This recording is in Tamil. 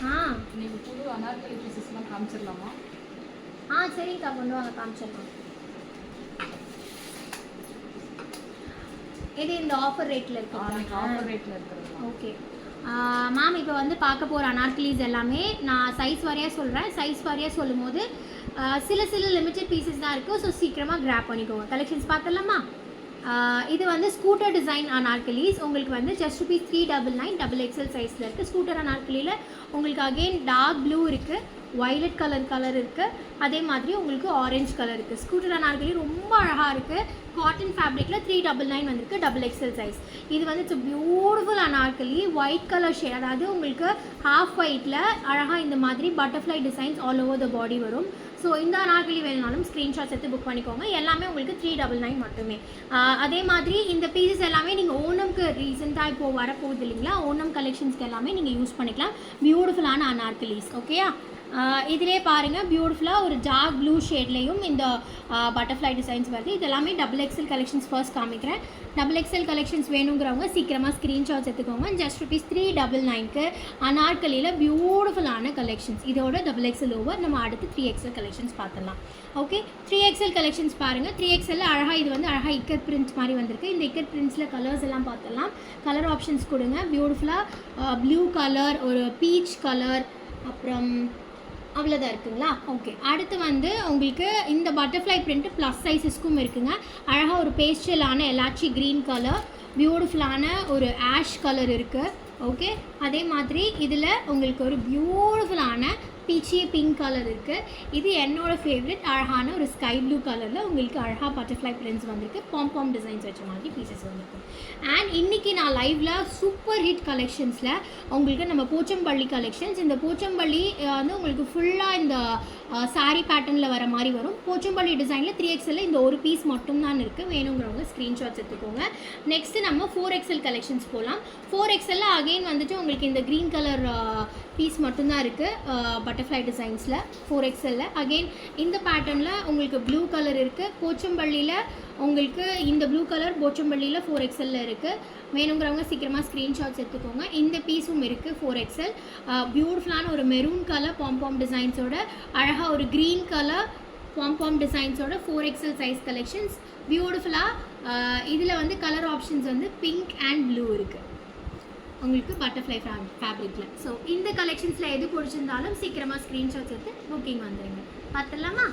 இன்னைக்கு புது அனார்கலி பீசஸ்லாம் காமிச்சிடலாமா? சரிங்கக்கா, கொண்டு வாங்க, காமிச்சிடலாம். இது இந்த ஆஃபர் ரேட்டில் இருக்கு. ஆஃபர் ரேட்டில் இருக்கிறது. ஓகே மேம், இப்போ வந்து பார்க்க போகிற அனார்கலிஸ் எல்லாமே நான் சைஸ் வாரியாக சொல்கிறேன். சைஸ் வாரியாக சொல்லும் போது சில லிமிட்டட் பீசஸ் தான் இருக்குது. ஸோ சீக்கிரமாக கிராப் பண்ணிக்கோங்க. கலெக்ஷன்ஸ் பார்த்துடலாமா? இது வந்து ஸ்கூட்டர் டிசைன் அனார்கலிஸ். உங்களுக்கு வந்து ஜஸ்ட் ருபீஸ் 399 XXL சைஸில் இருக்குது. ஸ்கூட்டர் அனார்கலியில் உங்களுக்கு அகெயின் டார்க் ப்ளூ இருக்குது, வயலட் கலர் இருக்குது, அதே மாதிரி உங்களுக்கு ஆரஞ்சு கலர் இருக்குது. ஸ்கூட்டர் அனார்கலி ரொம்ப அழகாக இருக்குது. காட்டன் ஃபேப்ரிக்கில் 399 வந்திருக்கு, XXL சைஸ். இது வந்து it's beautiful anarkali. White colour shade, அதாவது உங்களுக்கு ஹாஃப் ஒயிட்டில் அழகாக இந்த மாதிரி butterfly designs all over the body வரும். ஸோ இந்த அனார்கலி வேணுனாலும் ஸ்க்ரீன்ஷாட்ஸ் எடுத்து புக் பண்ணிக்கோங்க. எல்லாமே உங்களுக்கு 399 மட்டுமே. அதே மாதிரி இந்த பீசஸ் எல்லாமே நீங்கள் ஓணம்க்கு ரீசெண்டாக இப்போது வரப்போகுது இல்லைங்களா, ஓணம் கலெக்ஷன்ஸ்க்கு எல்லாமே நீங்கள் யூஸ் பண்ணிக்கலாம். பியூட்டிஃபுல்லான அனார்கலிஸ். ஓகேயா? இதிலே பாருங்கள், பியூட்டிஃபுல்லாக ஒரு டார்க் ப்ளூ ஷேட்லேயும் இந்த பட்டர்ஃப்ளை டிசைன்ஸ் வருது. இது எல்லாமே XXL கலெக்ஷன்ஸ் ஃபர்ஸ்ட் காமிக்கிறேன். XXL கலெக்ஷன்ஸ் வேணுங்கிறவங்க சீக்கிரமாக ஸ்க்ரீன்ஷாட்ஸ் எடுத்துக்கோங்க. ஜஸ்ட் ருபீஸ் 399க்கு அனார்கலியில் பியூட்டிஃபுல்லான கலெக்ஷன்ஸ். இதோட XXL ஓவர். நம்ம அடுத்து 3XL கலெக்ஷன்ஸ் பார்த்துடலாம். ஓகே, 3XL கலெக்ஷன்ஸ் பாருங்கள். 3XL அழகாக, இது வந்து அழகாக இக்கட் பிரிண்ட்ஸ் மாதிரி வந்திருக்கு. இந்த இக்கட் பிரிண்ட்ஸில் கலர்ஸ் எல்லாம் பார்த்துடலாம். கலர் ஆப்ஷன்ஸ் கொடுங்க. பியூட்டிஃபுல்லாக ப்ளூ கலர், ஒரு பீச் கலர், அப்புறம் அவ்வளோதான் இருக்குங்களா? ஓகே, அடுத்து வந்து உங்களுக்கு இந்த பட்டர்ஃப்ளை பிரிண்ட்டு ப்ளஸ் சைஸஸ்க்கும் இருக்குங்க. அழகாக ஒரு பேஸ்டலான எலாச்சி க்ரீன் கலர், பியூட்டிஃபுல்லான ஒரு ஆஷ் கலர் இருக்குது. ஓகே, அதே மாதிரி இதில் உங்களுக்கு ஒரு பியூட்டிஃபுல்லான பீச்சி பிங்க் கலர் இருக்குது. இது என்னோடய ஃபேவரட் அழகான ஒரு ஸ்கை ப்ளூ கலரில் உங்களுக்கு அழகாக பட்டர்ஃப்ளை பிரிண்ட்ஸ் வந்திருக்கு. பாம் டிசைன்ஸ் வச்ச மாதிரி பீசஸ் வந்திருக்கு. அண்ட் இன்றைக்கி நான் லைவில் சூப்பர் ஹிட் கலெக்ஷன்ஸில் உங்களுக்கு நம்ம போச்சம்பள்ளி கலெக்ஷன்ஸ். இந்த போச்சம்பள்ளி வந்து உங்களுக்கு ஃபுல்லாக இந்த சாரீ பேட்டர்னில் வர மாதிரி வரும். போச்சம்பள்ளி டிசைனில் 3XL இந்த ஒரு பீஸ் மட்டும்தான் இருக்குது. வேணுங்கிறவங்க ஸ்க்ரீன்ஷாட்ஸ் எடுத்துக்கோங்க. நெக்ஸ்ட்டு நம்ம 4XL கலெக்ஷன்ஸ் போகலாம். 4XL அகெயின் வந்துட்டு உங்களுக்கு இந்த க்ரீன் கலர் பீஸ் மட்டும்தான் இருக்குது பட்டர்ஃப்ளை டிசைன்ஸில் 4XL. அகெயின் இந்த பேட்டர்னில் உங்களுக்கு ப்ளூ கலர் இருக்குது. போச்சம்பள்ளியில் உங்களுக்கு இந்த ப்ளூ கலர் போச்சம்பள்ளியில் 4XL இருக்குது. வேணுங்கிறவங்க சீக்கிரமாக ஸ்க்ரீன்ஷாட்ஸ் எடுத்துக்கோங்க. இந்த பீஸும் இருக்குது 4XL. பியூட்டிஃபுல்லான ஒரு மெரூன் கலர் பாம் டிசைன்ஸோட, அழகாக ஒரு க்ரீன் கலர் பாம் டிசைன்ஸோட 4XL சைஸ் கலெக்ஷன்ஸ். பியூட்டிஃபுல்லாக இதில் வந்து கலர் ஆப்ஷன்ஸ் வந்து பிங்க் அண்ட் ப்ளூ இருக்குது உங்களுக்கு பட்டர்ஃப்ளை ஃபேப்ரிக்கில். ஸோ இந்த கலெக்ஷன்ஸில் எது பிடிச்சிருந்தாலும் சீக்கிரமாக ஸ்க்ரீன்ஷாட்ஸ் எடுத்து புக்கிங் வந்துடுங்க. பார்த்துடலாமா?